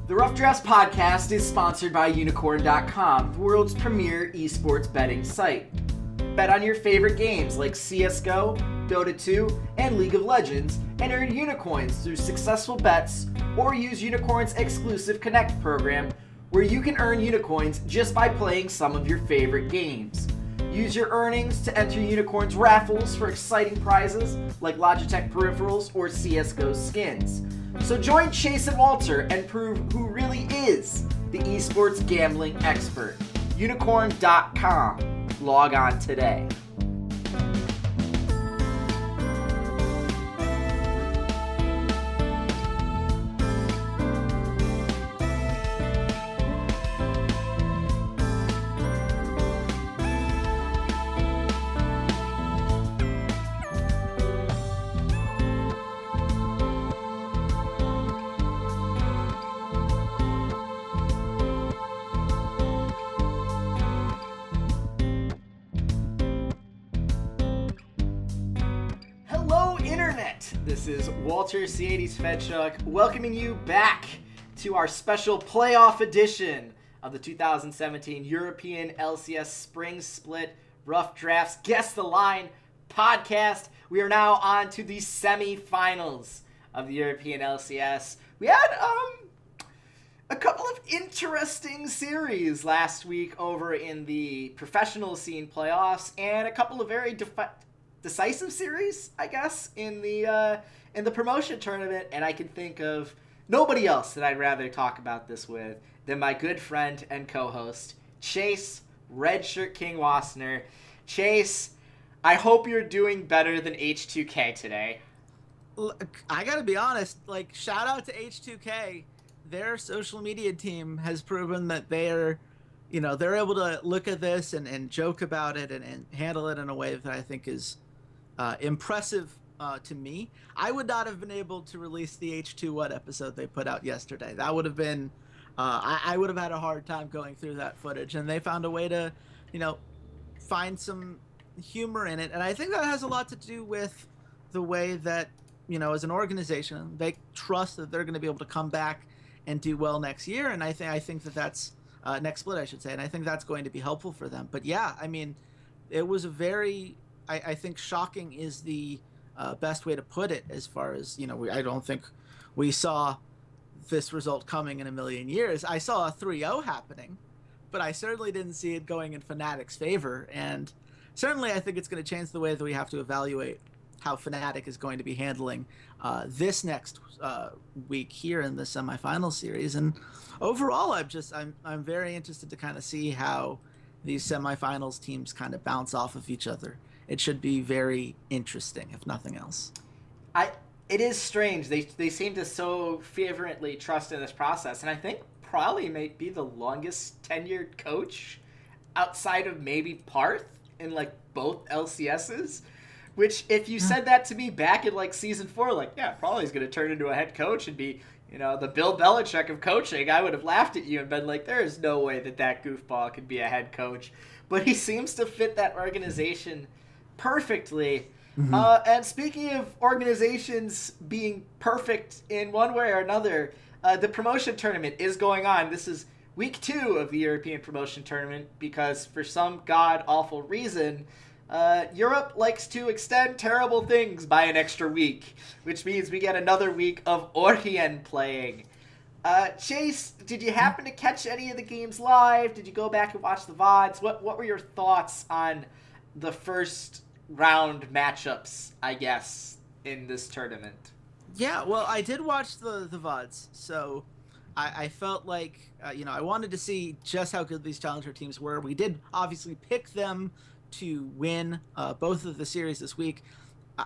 The Rough Drafts podcast is sponsored by Unikrn.com, the world's premier esports betting site. Bet on your favorite games like CSGO, Dota 2, and League of Legends, and earn Unicoins through successful bets, or use Unikrn's exclusive Connect program, where you can earn Unicoins just by playing some of your favorite games. Use your earnings to enter Unikrn's raffles for exciting prizes like Logitech peripherals or CSGO skins. So join Chase and Walter and prove who really is the esports gambling expert. Unikrn.com. Log on today. This is Walter, Ceades, Fedczuk, welcoming you back to our special playoff edition of the 2017 European LCS Spring Split Rough Drafts Guess the Line podcast. We are now on to the semifinals of the European LCS. We had a couple of interesting series last week over in the professional scene playoffs, and a couple of very decisive series, I guess, in the promotion tournament, and I can think of nobody else that I'd rather talk about this with than my good friend and co-host, Chase, RedShirtKing Wassenar. Chase, I hope you're doing better than H2K today. I gotta be honest, shout out to H2K. Their social media team has proven that they're able to look at this and joke about it and handle it in a way that I think is impressive to me. I would not have been able to release the H2 episode they put out yesterday. That would have been, I would have had a hard time going through that footage, and they found a way to, find some humor in it. And I think that has a lot to do with the way that, as an organization, they trust that they're going to be able to come back and do well next year. And I think that that's next split, I should say. And I think that's going to be helpful for them. But yeah, I mean, it was a very, I think shocking is the best way to put it, as far as, I don't think we saw this result coming in a million years. I saw a 3-0 happening, but I certainly didn't see it going in Fnatic's favor. And certainly I think it's going to change the way that we have to evaluate how Fnatic is going to be handling this next week here in the semifinal series. And overall, I'm very interested to kind of see how these semifinals teams kind of bounce off of each other. It should be very interesting, if nothing else. It is strange. They seem to so fervently trust in this process, and I think probably may be the longest tenured coach outside of maybe Parth in both LCSs. Which, if you said that to me back in season 4, probably he's going to turn into a head coach and be, the Bill Belichick of coaching, I would have laughed at you and been like, there is no way that goofball could be a head coach. But he seems to fit that organization perfectly. Mm-hmm. And speaking of organizations being perfect in one way or another, the promotion tournament is going on. This is week 2 of the European promotion tournament because for some god-awful reason, Europe likes to extend terrible things by an extra week, which means we get another week of Orien playing. Chase, did you happen to catch any of the games live? Did you go back and watch the VODs? What were your thoughts on the first round matchups, I guess, in this tournament? Yeah, well, I did watch the VODs, so I felt like, I wanted to see just how good these challenger teams were. We did obviously pick them to win both of the series this week.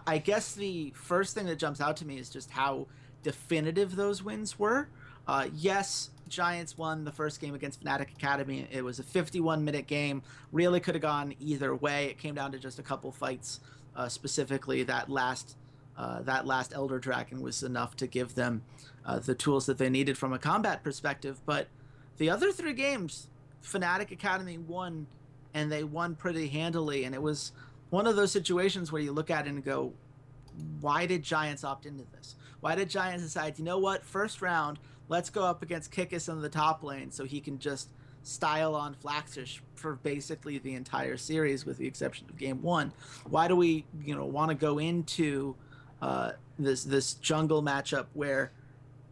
I guess the first thing that jumps out to me is just how definitive those wins were. Yes, Giants won the first game against Fnatic Academy. It was a 51-minute game. Really could have gone either way. It came down to just a couple fights. Specifically, that last Elder Dragon was enough to give them the tools that they needed from a combat perspective. But the other 3 games, Fnatic Academy won, and they won pretty handily. And it was one of those situations where you look at it and go, why did Giants opt into this? Why did Giants decide, you know what, first round, let's go up against Kikis in the top lane so he can just style on Flaxish for basically the entire series with the exception of game 1. Why do we, want to go into this jungle matchup where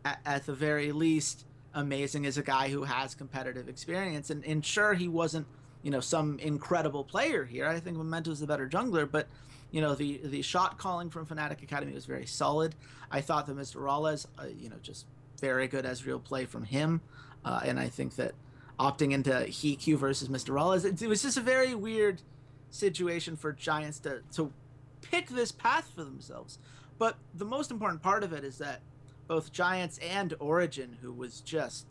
at the very least Amazing is a guy who has competitive experience, and sure, he wasn't some incredible player here. I think Memento's the better jungler, but the shot calling from Fnatic Academy was very solid. I thought that Mr. Rales, just very good Ezreal play from him, and I think that opting into HeQ versus Mr. Rales, it was just a very weird situation for Giants to pick this path for themselves. But the most important part of it is that both Giants and Origin, who was just,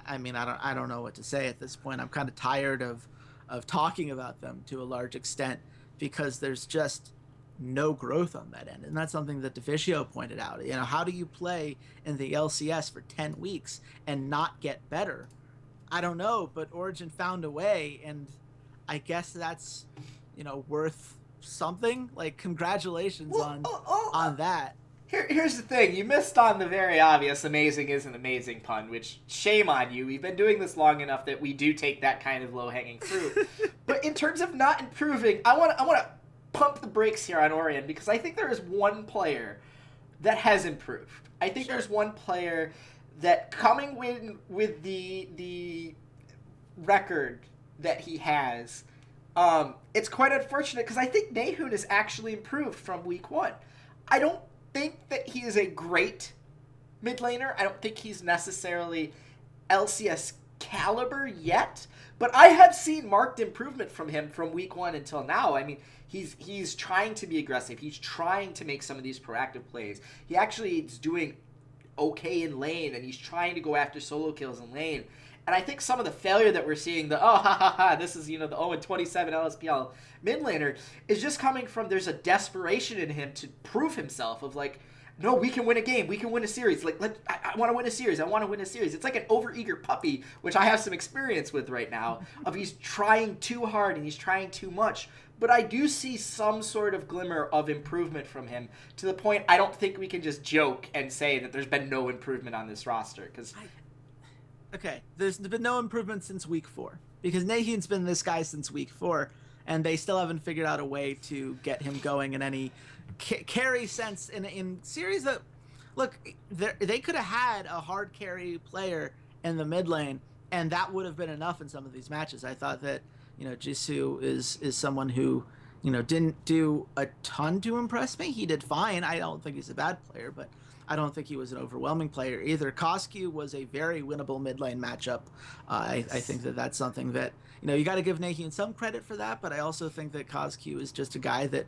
I don't know what to say at this point. I'm kind of tired of talking about them to a large extent because there's just no growth on that end. And that's something that Deficio pointed out. How do you play in the LCS for 10 weeks and not get better? I don't know, but Origin found a way, and I guess that's, worth something. Like, congratulations on that. Here's the thing. You missed on the very obvious Amazing isn't amazing pun, which shame on you. We've been doing this long enough that we do take that kind of low-hanging fruit. But in terms of not improving, I want to pump the brakes here on Orion because I think there is one player that has improved. I think there's one player that coming with the record that he has, it's quite unfortunate because I think Nahun has actually improved from week 1. I don't think that he is a great mid laner. I don't think he's necessarily LCS caliber yet, but I have seen marked improvement from him from week 1 until now. I mean, he's trying to be aggressive. He's trying to make some of these proactive plays. He actually is doing okay in lane, and he's trying to go after solo kills in lane. And I think some of the failure that we're seeing, this is, the 0-27 LSPL mid laner, is just coming from there's a desperation in him to prove himself of like, no, we can win a game. We can win a series. Like, I want to win a series. I want to win a series. It's like an overeager puppy, which I have some experience with right now, of he's trying too hard and he's trying too much. But I do see some sort of glimmer of improvement from him to the point I don't think we can just joke and say that there's been no improvement on this roster. Because okay, there's been no improvement since week 4 because Nahun's been this guy since week 4, and they still haven't figured out a way to get him going in any carry sense in series that, look, they could have had a hard carry player in the mid lane, and that would have been enough in some of these matches. I thought that, Jisoo is someone who, didn't do a ton to impress me. He did fine. I don't think he's a bad player, but I don't think he was an overwhelming player either. Koskyu was a very winnable mid lane matchup. I think that that's something that, you got to give Nahun some credit for that, but I also think that Koskyu is just a guy that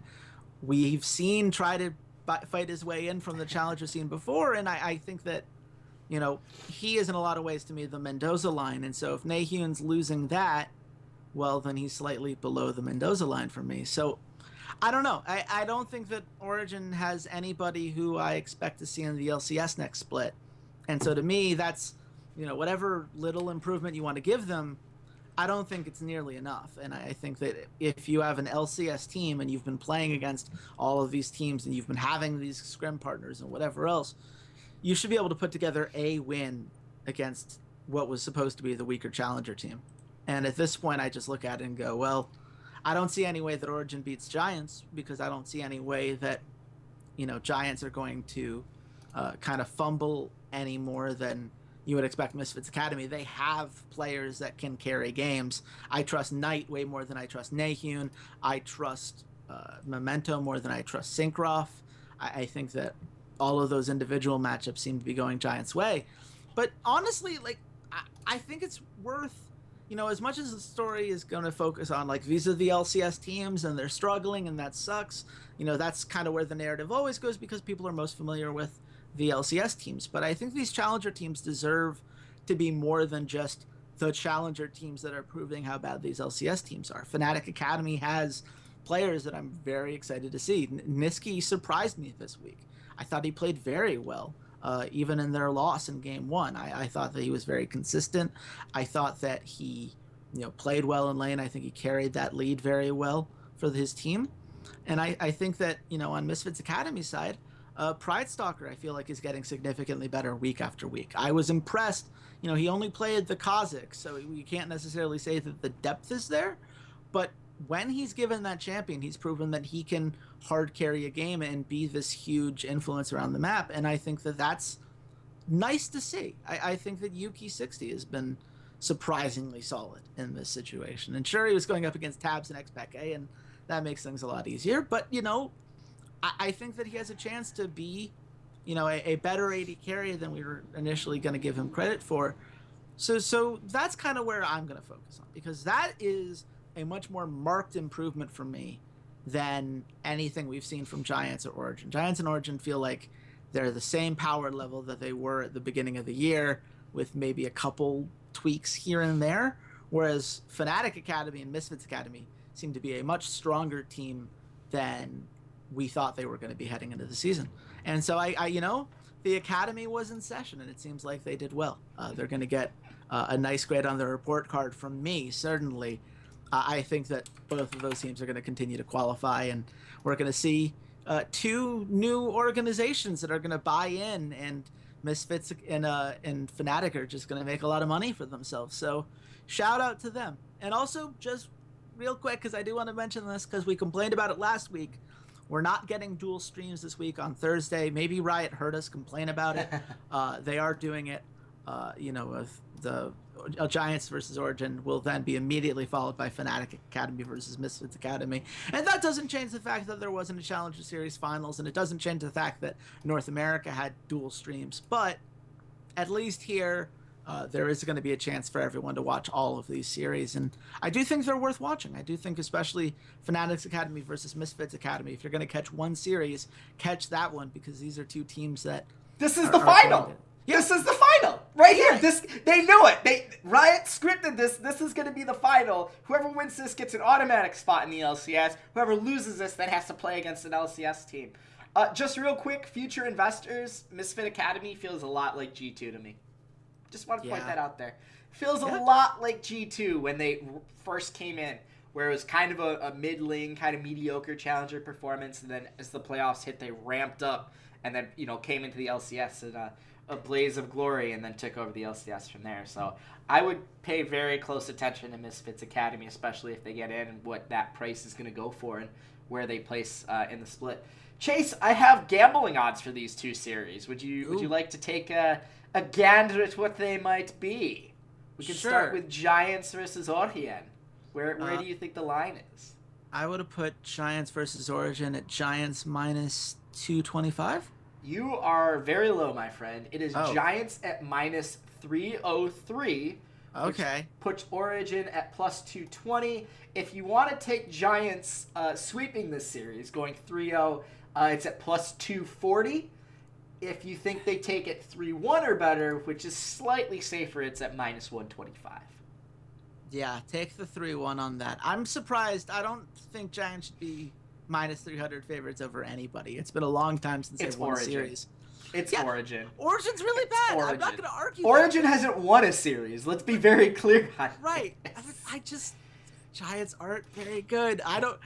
we've seen try to fight his way in from the challenger scene before, and I think that, he is in a lot of ways to me the Mendoza line, and so if Nahun's losing that, well, then he's slightly below the Mendoza line for me. So I don't know. I don't think that Origin has anybody who I expect to see in the LCS next split. And so to me, that's, whatever little improvement you want to give them, I don't think it's nearly enough. And I think that if you have an LCS team and you've been playing against all of these teams and you've been having these scrim partners and whatever else, you should be able to put together a win against what was supposed to be the weaker challenger team. And at this point, I just look at it and go, well, I don't see any way that Origin beats Giants because I don't see any way that, Giants are going to kind of fumble any more than you would expect Misfits Academy. They have players that can carry games. I trust Knight way more than I trust Nahun. I trust Memento more than I trust Syncroft. I think that all of those individual matchups seem to be going Giants' way. But honestly, like, I think it's worth, as much as the story is going to focus on, like, these are the LCS teams and they're struggling and that sucks, that's kind of where the narrative always goes because people are most familiar with the LCS teams. But I think these challenger teams deserve to be more than just the challenger teams that are proving how bad these LCS teams are. Fnatic Academy has players that I'm very excited to see. Niski surprised me this week. I thought he played very well. Even in their loss in game 1, I thought that he was very consistent. I thought that he, played well in lane. I think he carried that lead very well for his team. And I think that, on Misfits Academy side, Pride Stalker, I feel like, is getting significantly better week after week. I was impressed. He only played the Kha'Zix, so we can't necessarily say that the depth is there. But when he's given that champion, he's proven that he can hard carry a game and be this huge influence around the map. And I think that that's nice to see. I think that Yuki 60 has been surprisingly solid in this situation. And sure, he was going up against Tabs and XPK, and that makes things a lot easier. But, I think that he has a chance to be, a better AD carry than we were initially going to give him credit for. So that's kind of where I'm going to focus on, because that is a much more marked improvement for me than anything we've seen from Giants or Origin. Giants and Origin feel like they're the same power level that they were at the beginning of the year, with maybe a couple tweaks here and there, whereas Fnatic Academy and Misfits Academy seem to be a much stronger team than we thought they were going to be heading into the season. And so the Academy was in session, and it seems like they did well. They're going to get a nice grade on their report card from me, certainly. I think that both of those teams are going to continue to qualify, and we're going to see two new organizations that are going to buy in, and Misfits and Fnatic are just going to make a lot of money for themselves. So shout out to them. And also, just real quick, because I do want to mention this, because we complained about it last week, we're not getting dual streams this week on Thursday. Maybe Riot heard us complain about it. They are doing it, with the Giants versus Origin will then be immediately followed by Fnatic Academy versus Misfits Academy. And that doesn't change the fact that there wasn't a Challenger Series finals, and it doesn't change the fact that North America had dual streams. But at least here, there is going to be a chance for everyone to watch all of these series. And I do think they're worth watching. I do think especially Fnatic's Academy versus Misfits Academy, if you're going to catch one series, catch that one, because these are two teams that... This is the final! This is the final! Right here! They knew it! Riot scripted this. This is going to be the final. Whoever wins this gets an automatic spot in the LCS. Whoever loses this then has to play against an LCS team. Just real quick, future investors, Misfit Academy feels a lot like G2 to me. Just want to point that out there. Feels a lot like G2 when they first came in, where it was kind of a middling, kind of mediocre challenger performance, and then as the playoffs hit, they ramped up and then, came into the LCS in a blaze of glory and then took over the LCS from there. So I would pay very close attention to Misfits Academy, especially if they get in, and what that price is going to go for and where they place in the split. Chase, I have gambling odds for these two series. Would you like to take a gander at what they might be? We can start with Giants versus Origin. Where do you think the line is? I would have put Giants versus Origin at Giants minus 225. You are very low, my friend. It is Giants at minus 303. Okay. Which puts Origin at plus 220. If you want to take Giants sweeping this series, going 3-0, it's at plus 240. If you think they take it 3-1 or better, which is slightly safer, it's at minus 125. Yeah, take the 3-1 on that. I'm surprised. I don't think Giants should be minus 300 favorites over anybody. It's been a long time since they've won a series. It's Origin. Origin's really bad. I'm not going to argue Origin hasn't won a series. Let's be very clear on right. Giants aren't very good. I don't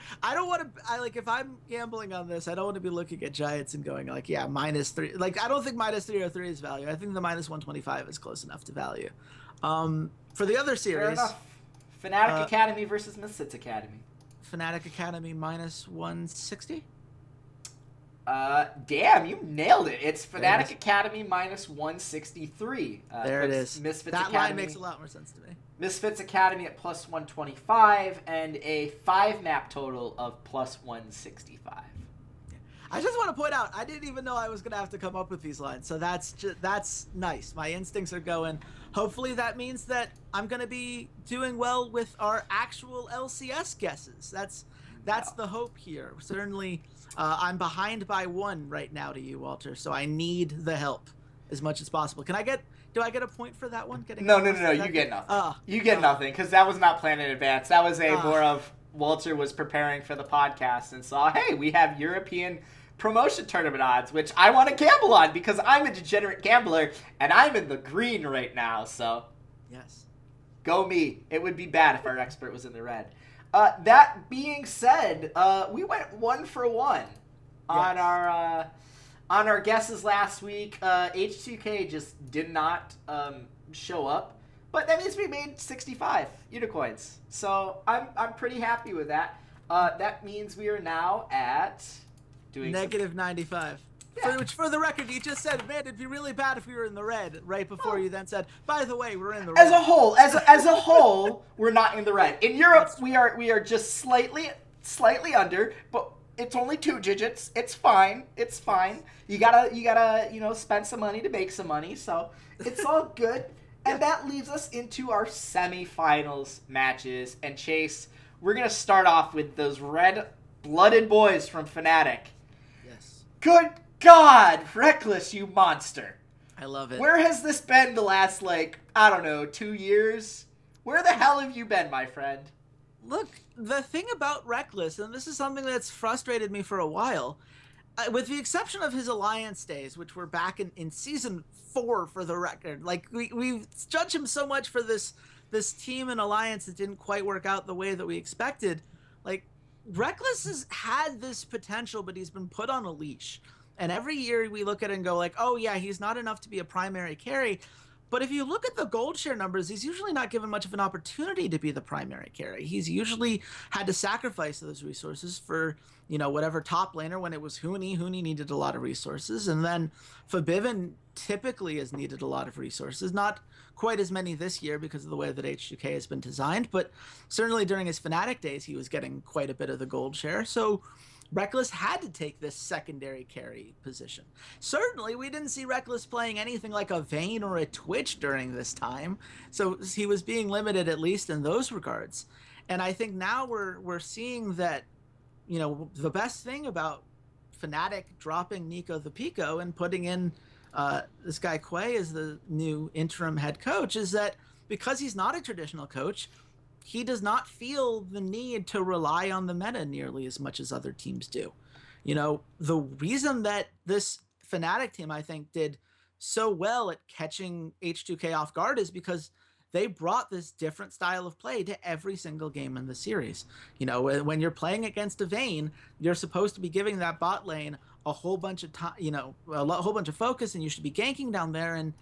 want to, if I'm gambling on this, I don't want to be looking at Giants and going minus 3. I don't think minus 303 is value. I think the minus 125 is close enough to value. For the other series. Fair enough. Fnatic Academy versus Misfits Academy. Fnatic Academy minus 160? Damn, you nailed it. It's Fnatic Academy minus 163. There it is. Misfits that Academy, line makes a lot more sense to me. Misfits Academy at plus 125 and a 5-map total of plus 165. I just want to point out, I didn't even know I was going to have to come up with these lines, so that's nice. My instincts are going. Hopefully that means that I'm going to be doing well with our actual LCS guesses. That's the hope here. Certainly, I'm behind by 1 right now to you, Walter, so I need the help as much as possible. Do I get a point for that one? No, you get nothing. You get nothing, because that was not planned in advance. That was more of Walter was preparing for the podcast and saw, hey, we have European promotion tournament odds, which I want to gamble on because I'm a degenerate gambler and I'm in the green right now. So, yes, go me. It would be bad if our expert was in the red. That being said, we went 1 for 1 on our On our guesses last week, H2K just did not show up, but that means we made 65 Unicoins. So I'm pretty happy with that. That means we are now at doing negative 95. Yeah. Which, for the record, you just said, man, it'd be really bad if we were in the red right before you then said, by the way, we're in the red. As a whole, we're not in the red. In Europe, we are just slightly under, but it's only 2 digits. It's fine. It's fine. You gotta spend some money to make some money. So it's all good. And that leaves us into our semifinals matches. And Chase, we're gonna start off with those red-blooded boys from Fnatic. Yes. Good God, Reckless, you monster. I love it. Where has this been the last, 2 years? Where the hell have you been, my friend? Look, the thing about Reckless, and this is something that's frustrated me for a while, with the exception of his Alliance days, which were back in Season 4 for the record, we judge him so much for this team and Alliance that didn't quite work out the way that we expected. Reckless has had this potential, but he's been put on a leash. And every year we look at it and go oh yeah, he's not enough to be a primary carry. But if you look at the gold share numbers, he's usually not given much of an opportunity to be the primary carry. He's usually had to sacrifice those resources for, whatever top laner. When it was Huni needed a lot of resources. And then Forbidden typically has needed a lot of resources. Not quite as many this year because of the way that H2K has been designed, but certainly during his Fnatic days, he was getting quite a bit of the gold share. So Reckless had to take this secondary carry position. Certainly, we didn't see Reckless playing anything like a Vayne or a Twitch during this time, so he was being limited at least in those regards. And I think now we're seeing that, the best thing about Fnatic dropping Nico the Pico and putting in this guy Quay as the new interim head coach is that because he's not a traditional coach, he does not feel the need to rely on the meta nearly as much as other teams do. The reason that this Fnatic team, I think, did so well at catching H2K off guard is because they brought this different style of play to every single game in the series. When you're playing against a Vayne, you're supposed to be giving that bot lane a whole bunch of time, a whole bunch of focus, and you should be ganking down there. And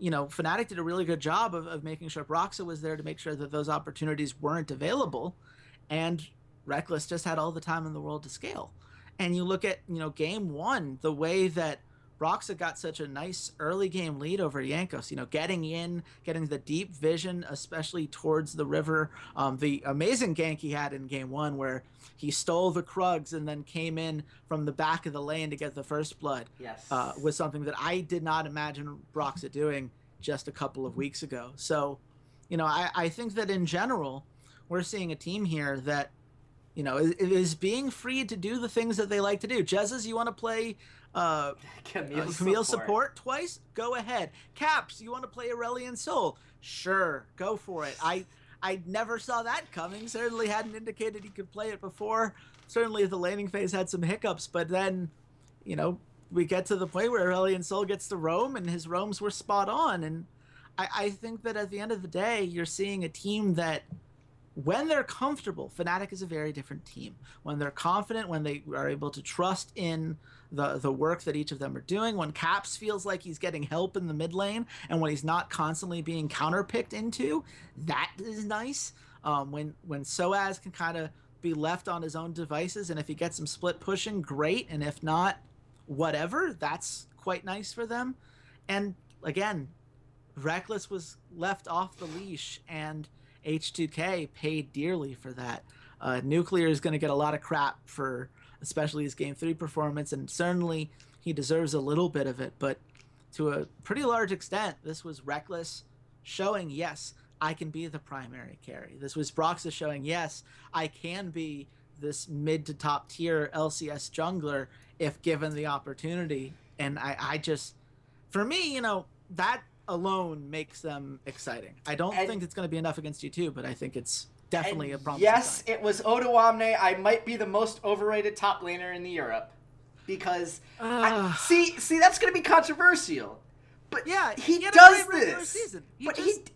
Fnatic did a really good job of making sure Broxa was there to make sure that those opportunities weren't available. And Reckless just had all the time in the world to scale. And you look at, game 1, the way that Broxa got such a nice early game lead over Jankos, getting the deep vision, especially towards the river. The amazing gank he had in game 1 where he stole the Krugs and then came in from the back of the lane to get the first blood. Yes. Was something that I did not imagine Broxa doing just a couple of weeks ago. So, I think that in general, we're seeing a team here that, is being free to do the things that they like to do. Jezzas, you want to play Camille support twice? Go ahead. Caps, you want to play Aurelion Sol? Sure, go for it. I never saw that coming. Certainly hadn't indicated he could play it before. Certainly the laning phase had some hiccups, but then, we get to the point where Aurelion Sol gets to roam, and his roams were spot on. And I think that at the end of the day, you're seeing a team that, when they're comfortable, Fnatic is a very different team. When they're confident, when they are able to trust in the work that each of them are doing, when Caps feels like he's getting help in the mid lane, and when he's not constantly being counterpicked into, that is nice. When Ceades can kind of be left on his own devices, and if he gets some split pushing, great, and if not, whatever, that's quite nice for them. And again, Reckless was left off the leash, and H2K paid dearly for that. Nuclear is going to get a lot of crap for especially his Game 3 performance, and certainly he deserves a little bit of it, but to a pretty large extent, this was Reckless showing, yes, I can be the primary carry. This was Broxa showing, yes, I can be this mid to top tier LCS jungler if given the opportunity. And I just, for me, that alone makes them exciting. I don't think it's going to be enough against G2, but I think it's definitely a promising yes, sign. it was Odoamne. I might be the most overrated top laner in the Europe because see that's going to be controversial. But yeah, he had does a great regular this. Season.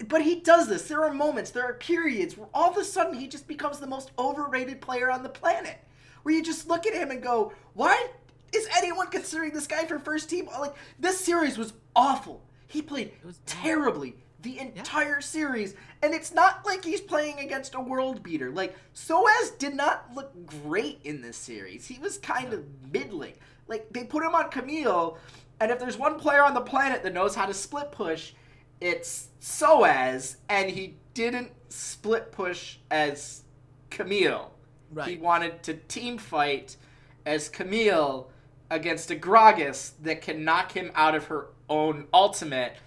But he does this. There are moments, there are periods where all of a sudden he just becomes the most overrated player on the planet. Where you just look at him and go, why is anyone considering this guy for first team? Like, this series was awful. He played terribly the entire series, and it's not like he's playing against a world beater. Like, Ceades did not look great in this series. He was kind of middling. Like, they put him on Camille, and if there's one player on the planet that knows how to split push, it's Ceades, and he didn't split push as Camille. Right. He wanted to team fight as Camille against a Gragas that can knock him out of her own ultimate.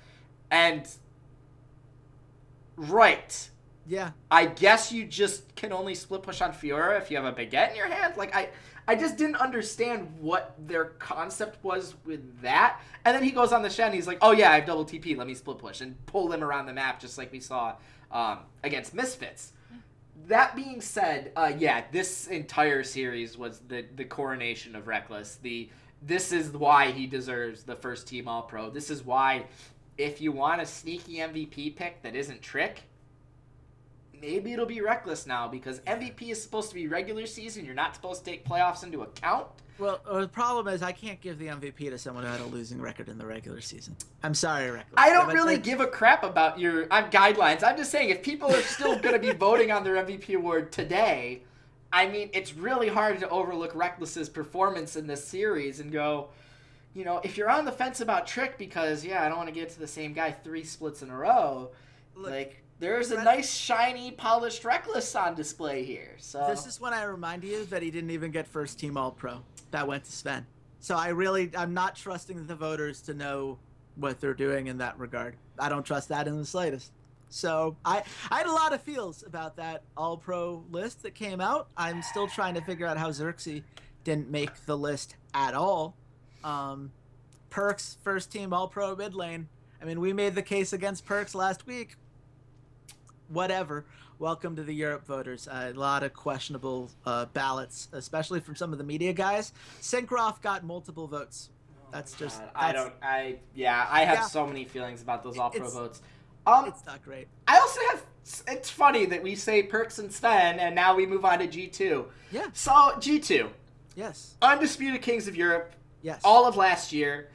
And right. Yeah. I guess you just can only split push on Fiora if you have a baguette in your hand. Like, I just didn't understand what their concept was with that. And then he goes on the Shen, he's like, oh yeah, I have double TP, let me split push, and pull them around the map just like we saw against Misfits. That being said, yeah, this entire series was the coronation of Reckless. This is why he deserves the first team All-Pro. This is why, if you want a sneaky MVP pick that isn't Trick, maybe it'll be Reckless now, because MVP is supposed to be regular season. You're not supposed to take playoffs into account. Well, the problem is I can't give the MVP to someone who had a losing record in the regular season. I'm sorry, Reckless. I don't really give a crap about your guidelines. I'm just saying, if people are still going to be voting on their MVP award today, I mean, it's really hard to overlook Reckless's performance in this series and go, you know, if you're on the fence about Trick because, yeah, I don't want to get to the same guy 3 splits in a row, like, there's a nice, shiny, polished Reckless on display here. So this is when I remind you that he didn't even get first team All-Pro. That went to Sven. So I'm not trusting the voters to know what they're doing in that regard. I don't trust that in the slightest. So I had a lot of feels about that All-Pro list that came out. I'm still trying to figure out how Xerxes didn't make the list at all. Perks, first team All-Pro mid lane. I mean, we made the case against Perks last week. Whatever. Welcome to the Europe voters. A lot of questionable ballots, especially from some of the media guys. Syncroft got multiple votes. That's just... I have so many feelings about those All-Pro votes. It's not great. I also have... It's funny that we say Perks and Sven, and now we move on to G2. Yeah. So, G2. Yes. Undisputed Kings of Europe. Yes. All of last year.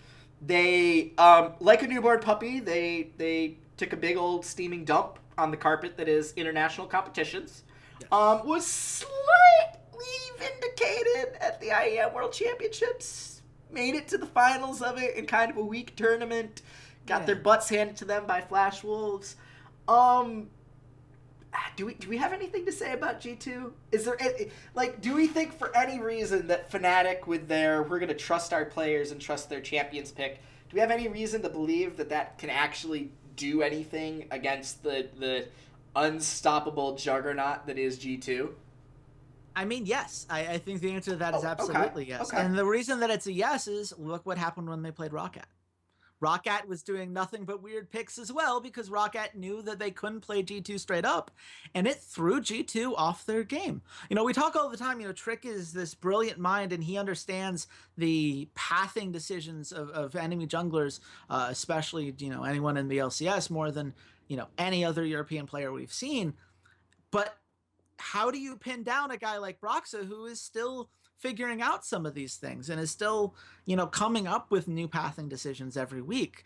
They, like a newborn puppy, they took a big old steaming dump on the carpet that is international competitions. Yes. Was slightly vindicated at the IEM World Championships. Made it to the finals of it in kind of a weak tournament. Got their butts handed to them by Flash Wolves. Do we have anything to say about G2? Is there do we think for any reason that Fnatic with their we're going to trust our players and trust their champions pick, do we have any reason to believe that can actually do anything against the unstoppable juggernaut that is G2? I mean, yes. I think the answer to that is absolutely yes. Okay. And the reason that it's a yes is look what happened when they played Roccat. Roccat was doing nothing but weird picks as well because Roccat knew that they couldn't play G2 straight up, and it threw G2 off their game. You know, we talk all the time, you know, Trick is this brilliant mind, and he understands the pathing decisions of enemy junglers, especially, you know, anyone in the LCS more than, you know, any other European player we've seen. But how do you pin down a guy like Broxa who is still figuring out some of these things and is still, you know, coming up with new pathing decisions every week?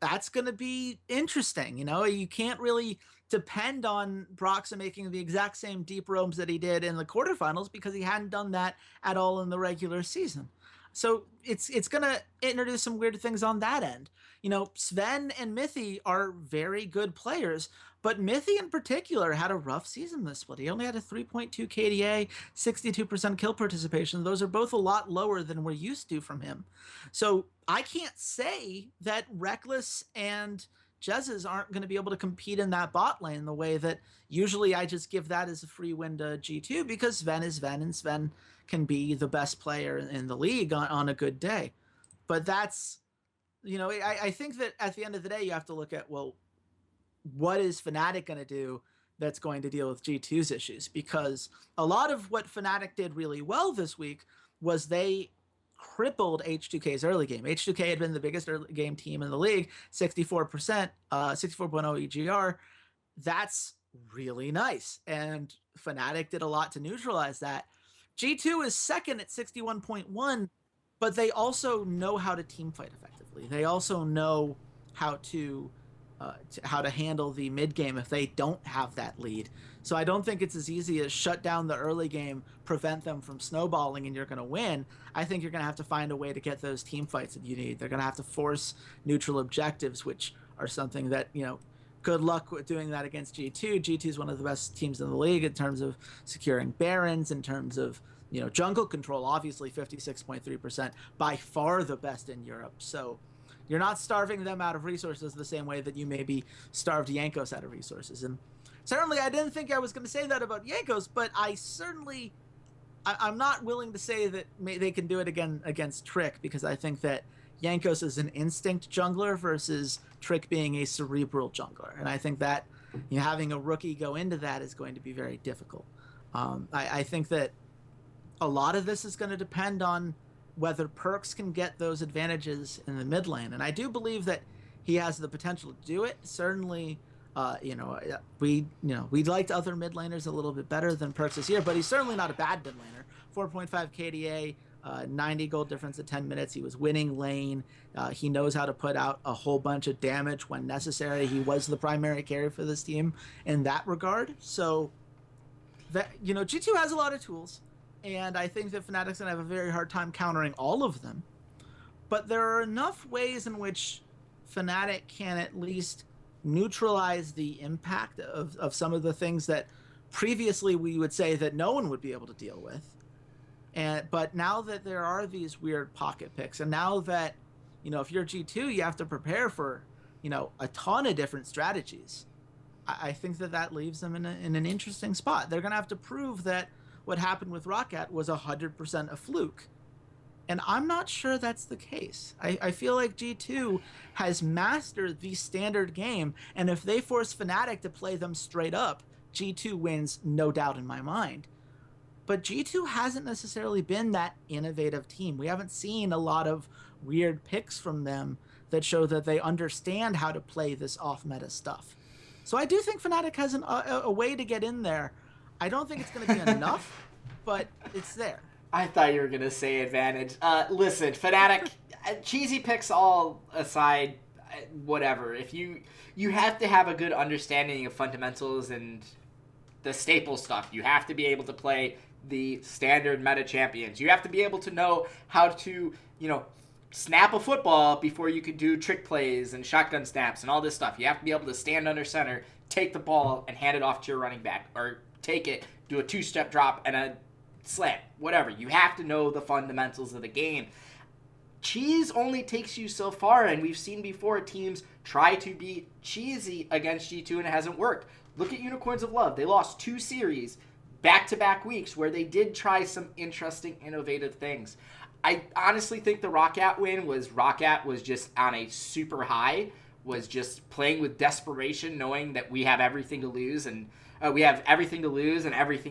That's going to be interesting. You know, you can't really depend on Broxa making the exact same deep roams that he did in the quarterfinals because he hadn't done that at all in the regular season. So it's going to introduce some weird things on that end. You know, Sven and Mithy are very good players, but Mithy in particular had a rough season this split. He only had a 3.2 KDA, 62% kill participation. Those are both a lot lower than we're used to from him. So I can't say that Reckless and Ceades aren't going to be able to compete in that bot lane the way that usually I just give that as a free win to G2 because Sven is Sven, and Sven can be the best player in the league on a good day. But that's, you know, I think that at the end of the day, you have to look at, well, what is Fnatic going to do that's going to deal with G2's issues? Because a lot of what Fnatic did really well this week was they crippled H2K's early game. H2K had been the biggest early game team in the league, 64%, 64.0 EGR. That's really nice. And Fnatic did a lot to neutralize that. G2 is second at 61.1, but they also know how to team fight effectively. They also know how to handle the mid game if they don't have that lead. So I don't think it's as easy as shut down the early game, prevent them from snowballing, and you're going to win. I think you're going to have to find a way to get those team fights that you need. They're going to have to force neutral objectives, which are something that, good luck with doing that against G2. G2 is one of the best teams in the league in terms of securing Barons, in terms of, jungle control, obviously 56.3%, by far the best in Europe. So you're not starving them out of resources the same way that you maybe starved Jankos out of resources. And certainly I didn't think I was going to say that about Jankos, but I'm not willing to say that they can do it again against Trick, because I think that Jankos is an instinct jungler versus Trick being a cerebral jungler. And I think that having a rookie go into that is going to be very difficult. I think that a lot of this is going to depend on whether Perkz can get those advantages in the mid lane. And I do believe that he has the potential to do it. Certainly, we liked other mid laners a little bit better than Perkz this year, but he's certainly not a bad mid laner. 4.5 KDA, 90 gold difference at 10 minutes. He was winning lane. He knows how to put out a whole bunch of damage when necessary. He was the primary carry for this team in that regard. So that, G2 has a lot of tools, and I think that Fnatic's going to have a very hard time countering all of them. But there are enough ways in which Fnatic can at least neutralize the impact of some of the things that previously we would say that no one would be able to deal with. But now that there are these weird pocket picks, and now that, if you're G2, you have to prepare for, a ton of different strategies. I think that leaves them in an interesting spot. They're going to have to prove that what happened with Roccat was 100% a fluke. And I'm not sure that's the case. I feel like G2 has mastered the standard game, and if they force Fnatic to play them straight up, G2 wins, no doubt in my mind. But G2 hasn't necessarily been that innovative team. We haven't seen a lot of weird picks from them that show that they understand how to play this off-meta stuff. So I do think Fnatic has a way to get in there. I don't think it's going to be enough, but it's there. I thought you were going to say advantage. Listen, Fnatic, cheesy picks all aside, whatever. If you have to have a good understanding of fundamentals and the staple stuff. You have to be able to play the standard meta champions. You have to be able to know how to, snap a football before you could do trick plays and shotgun snaps and all this stuff. You have to be able to stand under center, take the ball, and hand it off to your running back. Or take it, do a two-step drop, and a slant. Whatever. You have to know the fundamentals of the game. Cheese only takes you so far, and we've seen before teams try to be cheesy against G2, and it hasn't worked. Look at Unicorns of Love. They lost 2 series back-to-back weeks where they did try some interesting, innovative things. I honestly think the Roccat win was just on a super high, was just playing with desperation, knowing that we have everything to lose and everything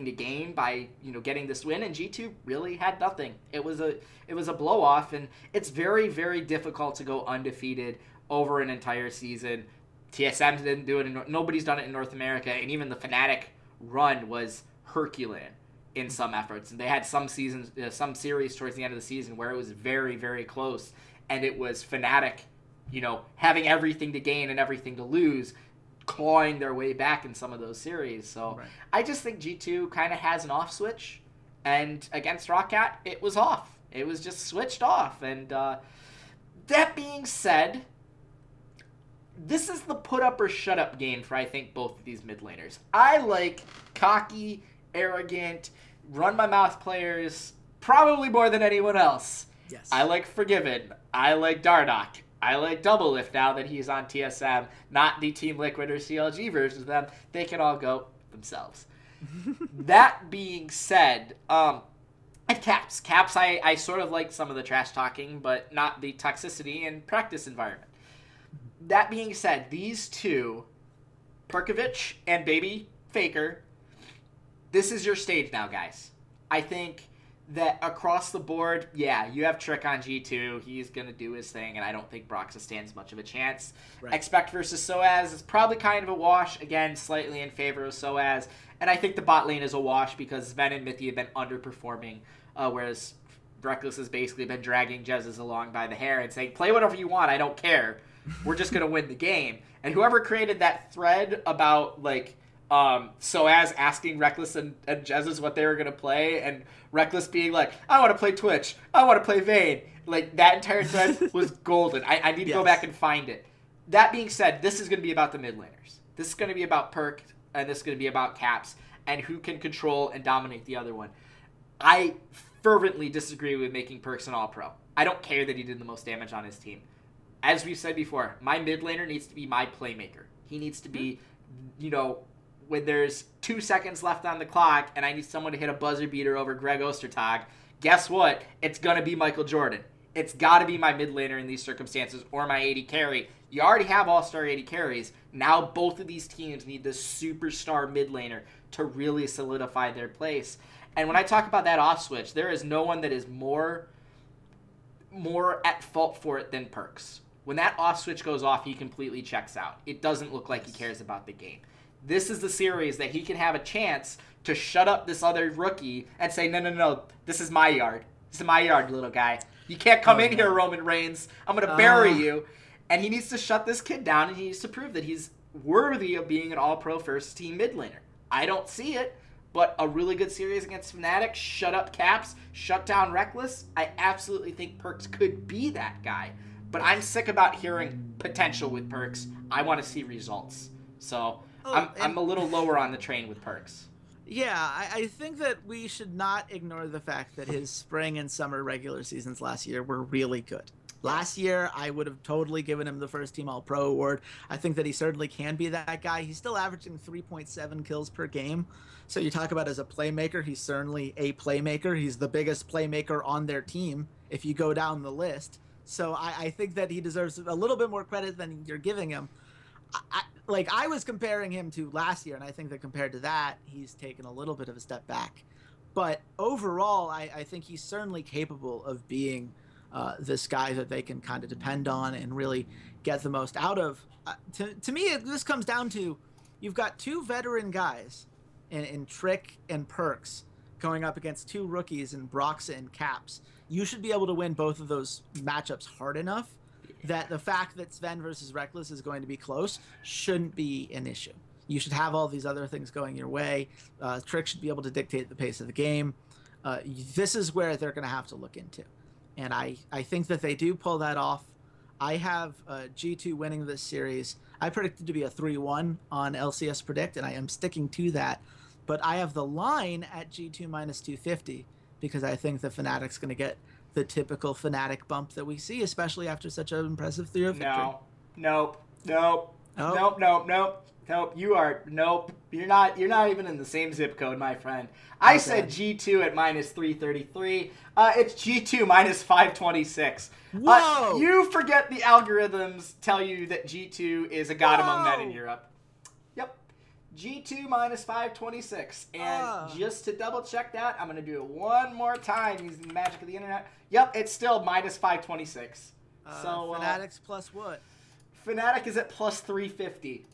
to gain by getting this win, and G2 really had nothing. It was a blow off, and it's very, very difficult to go undefeated over an entire season. TSM didn't do it. Nobody's done it in North America, and even the Fnatic run was Herculean in some efforts. And they had some series towards the end of the season where it was very, very close, and it was Fnatic, having everything to gain and everything to lose, clawing their way back in some of those series. So right. I just think G2 kind of has an off switch, and against Roccat, it was off. It was just switched off. And that being said, this is the put up or shut up game for, I think, both of these mid laners. I like cocky, arrogant, run my mouth players probably more than anyone else. Yes. I like Forgiven. I like Dardoch. I like Doublelift now that he's on TSM, not the Team Liquid or CLG versions of them. They can all go themselves. That being said, and Caps. Caps, I sort of like some of the trash talking, but not the toxicity and practice environment. That being said, these two, Perkovic and Baby Faker, this is your stage now, guys. I think that across the board, yeah, you have Trick on G2. He's going to do his thing, and I don't think Broxah stands much of a chance. Right. Expect versus Ceades is probably kind of a wash. Again, slightly in favor of Ceades. And I think the bot lane is a wash because Sven and Mithy have been underperforming, whereas Reckless has basically been dragging Ceades along by the hair and saying, play whatever you want, I don't care. We're just going to win the game. And whoever created that thread about, like, Ceades asking Reckless and Ceades what they were going to play, and Reckless being like, I want to play Twitch, I want to play Vayne. Like, that entire thread was golden. I need to go back and find it. That being said, this is going to be about the mid laners. This is going to be about Perk, and this is going to be about Caps, and who can control and dominate the other one. I fervently disagree with making Perks an all-pro. I don't care that he did the most damage on his team. As we've said before, my mid laner needs to be my playmaker. He needs to be, when there's 2 seconds left on the clock and I need someone to hit a buzzer beater over Greg Ostertag, guess what? It's going to be Michael Jordan. It's got to be my mid laner in these circumstances, or my AD carry. You already have all-star AD carries. Now both of these teams need this superstar mid laner to really solidify their place. And when I talk about that off switch, there is no one that is more at fault for it than Perks. When that off switch goes off, he completely checks out. It doesn't look like he cares about the game. This is the series that he can have a chance to shut up this other rookie and say, no, this is my yard. This is my yard, little guy. You can't come in here, Roman Reigns. I'm going to bury you. And he needs to shut this kid down, and he needs to prove that he's worthy of being an all-pro first-team mid laner. I don't see it. But a really good series against Fnatic, shut up Caps, shut down Reckless. I absolutely think Perks could be that guy. But I'm sick about hearing potential with Perks. I want to see results. So I'm a little lower on the train with Perks. Yeah, I think that we should not ignore the fact that his spring and summer regular seasons last year were really good. Last year, I would have totally given him the first team All-Pro award. I think that he certainly can be that guy. He's still averaging 3.7 kills per game. So you talk about as a playmaker, he's certainly a playmaker. He's the biggest playmaker on their team if you go down the list. So I think that he deserves a little bit more credit than you're giving him. I was comparing him to last year, and I think that compared to that, he's taken a little bit of a step back. But overall, I think he's certainly capable of being this guy that they can kind of depend on and really get the most out of. To me, this comes down to you've got two veteran guys in Trick and Perks going up against two rookies in Broxa and Caps. You should be able to win both of those matchups hard enough that the fact that Sven versus Reckless is going to be close shouldn't be an issue. You should have all these other things going your way. Trick should be able to dictate the pace of the game. This is where they're going to have to look into. And I think that they do pull that off. I have G2 winning this series. I predicted to be a 3-1 on LCS Predict, and I am sticking to that. But I have the line at G2 minus 250 because I think the Fnatic's going to get the typical Fnatic bump that we see, especially after such an impressive 3-0 victory. Nope. You're not even in the same zip code, my friend. I said G2 at minus 333. It's G2 minus 526. Whoa! You forget the algorithms tell you that G2 is a god among men in Europe. Yep. G2 minus 526. And just to double check that, I'm going to do it one more time using the magic of the internet. Yep, it's still minus 526. Fnatic's plus what? Fnatic is at plus 350.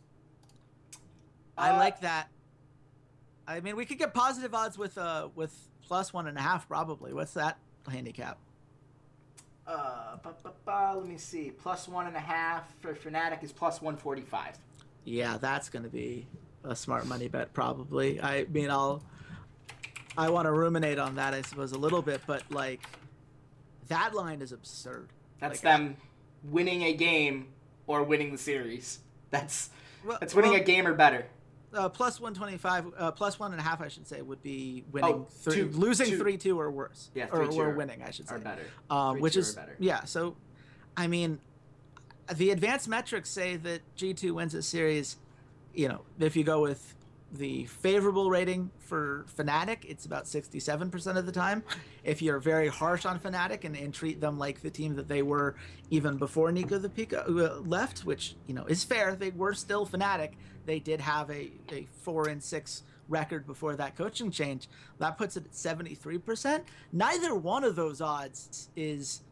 I like that. I mean, we could get positive odds with plus 1.5 probably. What's that handicap? Let me see. Plus 1.5 for Fnatic is plus 145. Yeah, that's going to be a smart money bet probably. I mean, I want to ruminate on that, I suppose, a little bit, but like that line is absurd. That's them winning a game or winning the series. That's winning a game or better. Plus 125, plus 1.5, I should say, would be winning, losing 3-2 or worse. Yeah, or winning, I should say. Or better. Which is better. Yeah. So, I mean, the advanced metrics say that G2 wins a series. You know, if you go with the favorable rating for Fnatic, it's about 67% of the time. If you're very harsh on Fnatic and treat them like the team that they were even before Nico the Pico left, which, you know, is fair. They were still Fnatic. They did have a 4-6 record before that coaching change. That puts it at 73%. Neither one of those odds is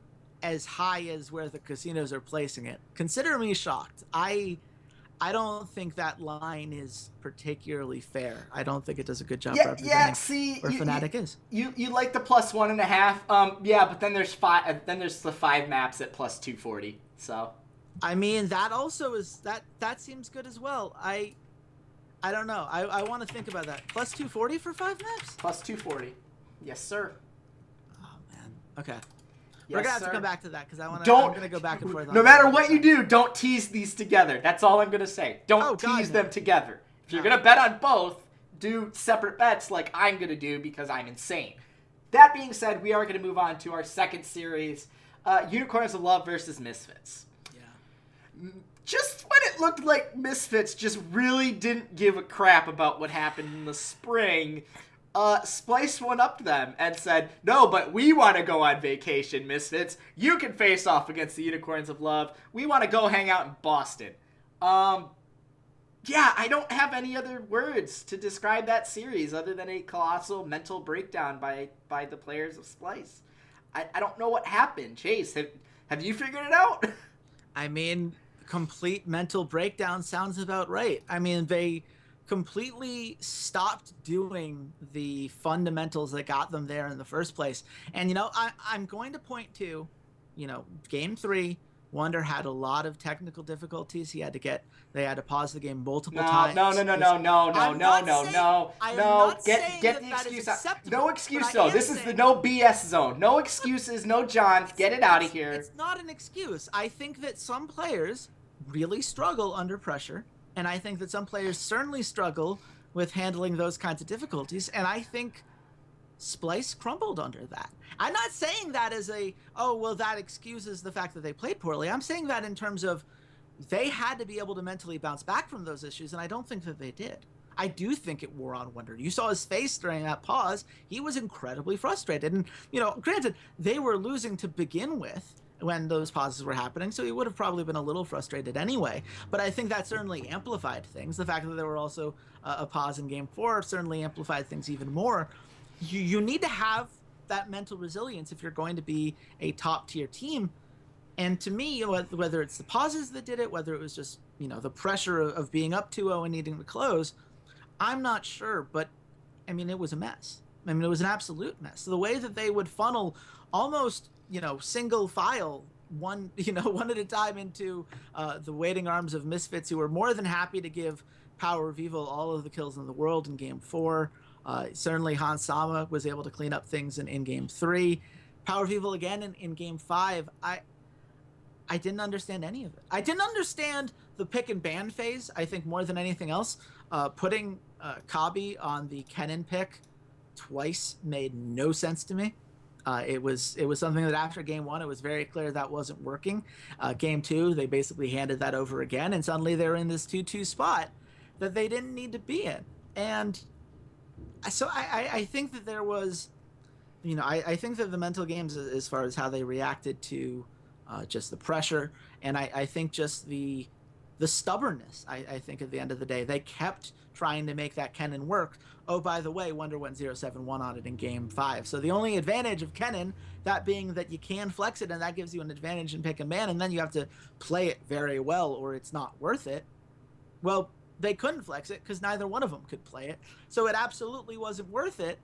as high as where the casinos are placing it. Consider me shocked. I don't think that line is particularly fair. I don't think it does a good job Yeah, representing see, where Fnatic is. You like the +1.5. Yeah, but then there's the 5 maps at +240. So I mean, that also is that seems good as well. I don't know. I want to think about that. +240 for 5 maps? +240. Yes, sir. Oh man. Okay. Yes, We're gonna have sir. to come back to that because I'm gonna go back and forth. No matter what you do, don't tease these together. That's all I'm gonna say. Don't tease them no. together. If you're gonna bet on both, do separate bets like I'm gonna do because I'm insane. That being said, we are gonna move on to our second series, Unicorns of Love versus Misfits. Yeah. Just when it looked like Misfits just really didn't give a crap about what happened in the spring, Splice went up to them and said, no, but we want to go on vacation, Misfits. You can face off against the Unicorns of Love. We want to go hang out in Boston. Yeah, I don't have any other words to describe that series other than a colossal mental breakdown by the players of Splice. I don't know what happened. Chase, have you figured it out? I mean, complete mental breakdown sounds about right. I mean, they completely stopped doing the fundamentals that got them there in the first place. And, you know, I'm going to point to, you know, game 3, Wonder had a lot of technical difficulties. They had to pause the game multiple times. No. Get the excuse out. No excuse though. This is the no BS zone. No excuses, no Johns. Get it out of here. It's not an excuse. I think that some players really struggle under pressure, and I think that some players certainly struggle with handling those kinds of difficulties, and I think Splice crumbled under that. I'm not saying that as that excuses the fact that they played poorly. I'm saying that in terms of they had to be able to mentally bounce back from those issues, and I don't think that they did. I do think it wore on Wonder. You saw his face during that pause. He was incredibly frustrated. And, you know, granted, they were losing to begin with when those pauses were happening, so he would have probably been a little frustrated anyway. But I think that certainly amplified things. The fact that there were also a pause in Game 4 certainly amplified things even more. You need to have that mental resilience if you're going to be a top-tier team. And to me, whether it's the pauses that did it, whether it was just, you know, the pressure of being up 2-0 and needing to close, I'm not sure. But, I mean, it was a mess. I mean, it was an absolute mess. So the way that they would funnel almost, you know, single file, one at a time into the waiting arms of Misfits, who were more than happy to give Power of Evil all of the kills in the world in Game 4. Certainly Hans Sama was able to clean up things in Game 3. Power of Evil again in Game 5. I didn't understand any of it. I didn't understand the pick and ban phase, I think, more than anything else. Putting Kabi on the Kennen pick twice made no sense to me. It was something that after Game 1, it was very clear that wasn't working. Game 2, they basically handed that over again, and suddenly they're in this 2-2 spot that they didn't need to be in. And so I think that there was, you know, I think that the mental games as far as how they reacted to just the pressure, and I think just the stubbornness, I think at the end of the day, they kept trying to make that Kennen work. Oh, by the way, Wonder went 0-7-1 on it in Game 5. So the only advantage of Kennen, that being that you can flex it, and that gives you an advantage in pick and ban, and then you have to play it very well or it's not worth it. Well, they couldn't flex it because neither one of them could play it. So it absolutely wasn't worth it,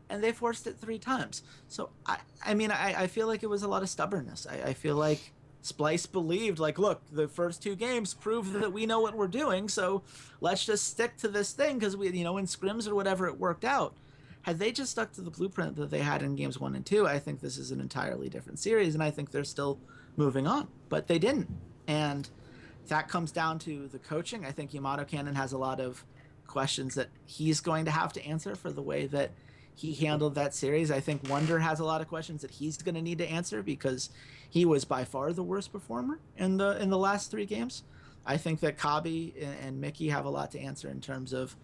and they forced it 3 times. So, I mean, I feel like it was a lot of stubbornness. I feel like Splice believed, like, look, the first 2 games proved that we know what we're doing, so let's just stick to this thing because we, you know, in scrims or whatever, it worked out. Had they just stuck to the blueprint that they had in Games 1 and 2, I think this is an entirely different series, and I think they're still moving on. But they didn't. And that comes down to the coaching. I think Yamato Cannon has a lot of questions that he's going to have to answer for the way that he handled that series. I think Wonder has a lot of questions that he's going to need to answer because he was by far the worst performer in the last 3 games. I think that Kabi and Mickey have a lot to answer in terms of,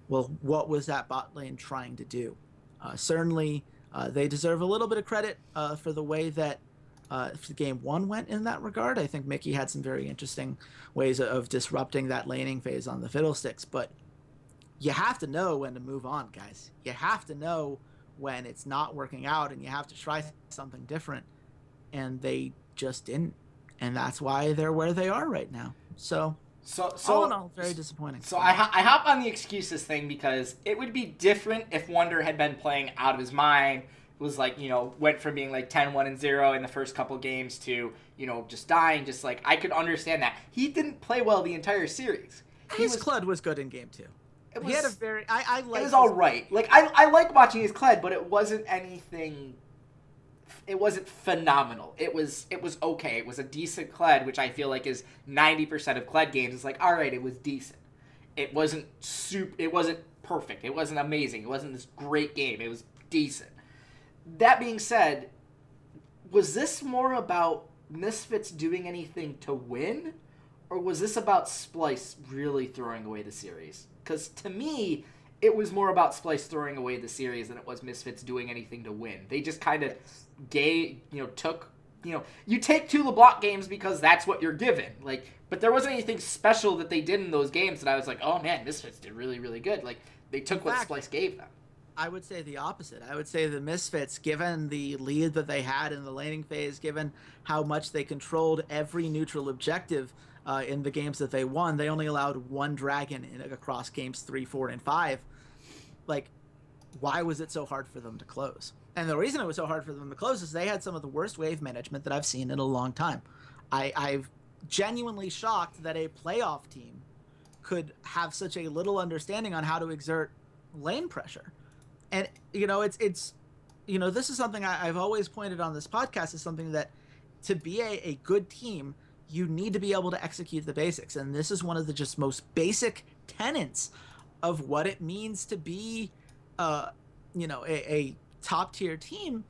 well, what was that bot lane trying to do? Certainly, they deserve a little bit of credit for the way that Game 1 went in that regard. I think Mickey had some very interesting ways of disrupting that laning phase on the Fiddlesticks, but you have to know when to move on, guys. You have to know when it's not working out, and you have to try something different. And they just didn't. And that's why they're where they are right now. So All in all, very disappointing. So I hop on the excuses thing because it would be different if Wonder had been playing out of his mind. Was like, went from being like 10-1-0 in the first couple games to, just dying. Just like, I could understand that. He didn't play well the entire series. His Kled was good in game 2. He had a very... I like. It was all right. Like, I like watching his Kled, but it wasn't anything... It wasn't phenomenal. It was okay. It was a decent Kled, which I feel like is 90% of Kled games. It's like, all right, it was decent. It wasn't it wasn't perfect. It wasn't amazing. It wasn't this great game. It was decent. That being said, was this more about Misfits doing anything to win, or was this about Splyce really throwing away the series? Because to me, it was more about Splyce throwing away the series than it was Misfits doing anything to win. They just kind of took, you take 2 LeBlanc games because that's what you're given. Like, but there wasn't anything special that they did in those games that I was like, oh man, Misfits did really, really good. Like, they took what Splyce gave them. I would say the opposite. I would say the Misfits, given the lead that they had in the laning phase, given how much they controlled every neutral objective in the games that they won, they only allowed 1 dragon across games 3, 4, and 5. Like, why was it so hard for them to close? And the reason it was so hard for them to close is they had some of the worst wave management that I've seen in a long time. I've genuinely shocked that a playoff team could have such a little understanding on how to exert lane pressure. And, this is something I've always pointed on this podcast is something that to be a good team, you need to be able to execute the basics. And this is one of the just most basic tenets of what it means to be, a top tier team.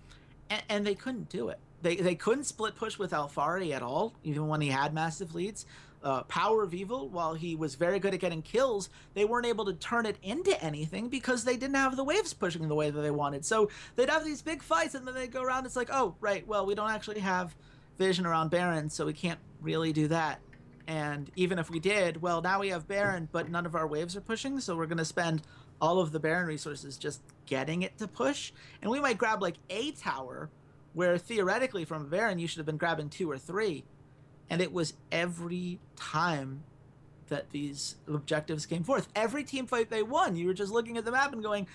And they couldn't do it. They couldn't split push with Alfari at all, even when he had massive leads. Power of Evil, while he was very good at getting kills, they weren't able to turn it into anything because they didn't have the waves pushing the way that they wanted. So they'd have these big fights and then they'd go around. It's like, oh, right, well, we don't actually have vision around Baron, so we can't really do that. And even if we did, well, now we have Baron, but none of our waves are pushing, so we're going to spend all of the Baron resources just getting it to push. And we might grab like a tower where theoretically from Baron you should have been grabbing 2 or 3. And it was every time that these objectives came forth. Every team fight they won, you were just looking at the map and going,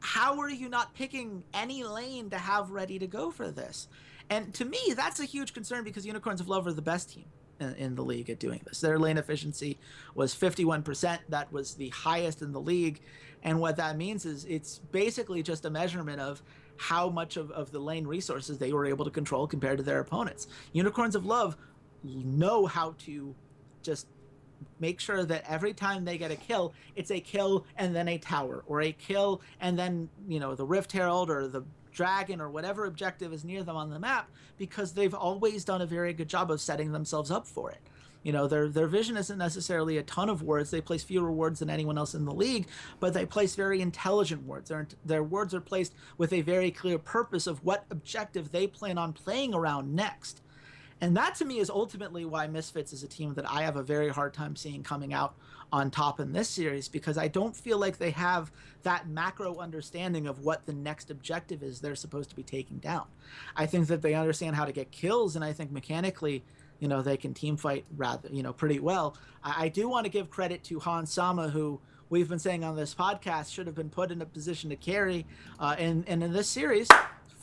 how are you not picking any lane to have ready to go for this? And to me, that's a huge concern because Unikrns of Love are the best team in the league at doing this. Their lane efficiency was 51%. That was the highest in the league. And what that means is it's basically just a measurement of how much of the lane resources they were able to control compared to their opponents. Unikrns of Love know how to just make sure that every time they get a kill, it's a kill and then a tower, or a kill and then, the Rift Herald or the dragon or whatever objective is near them on the map, because they've always done a very good job of setting themselves up for it. Their vision isn't necessarily a ton of wards. They place fewer wards than anyone else in the league, but they place very intelligent wards. Their wards are placed with a very clear purpose of what objective they plan on playing around next. And that to me is ultimately why Misfits is a team that I have a very hard time seeing coming out on top in this series, because I don't feel like they have that macro understanding of what the next objective is they're supposed to be taking down. I think that they understand how to get kills, and I think mechanically, they can team fight rather, pretty well. I do want to give credit to Hans Sama, who we've been saying on this podcast should have been put in a position to carry. And in this series,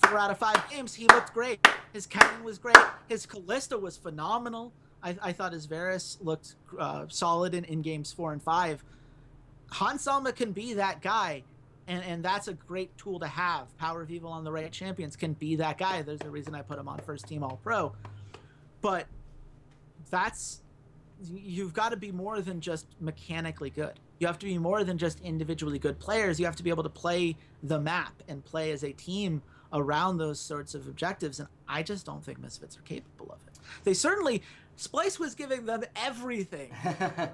4 out of 5 games, he looked great. His cannon was great. His Kalista was phenomenal. I thought his Varus looked solid in games 4 and 5. Hans Sama can be that guy, and that's a great tool to have. Power of Evil on the right champions can be that guy. There's a reason I put him on first team All-Pro. But you've got to be more than just mechanically good. You have to be more than just individually good players. You have to be able to play the map and play as a team around those sorts of objectives, and I just don't think Misfits are capable of it. They certainly, Splyce was giving them everything,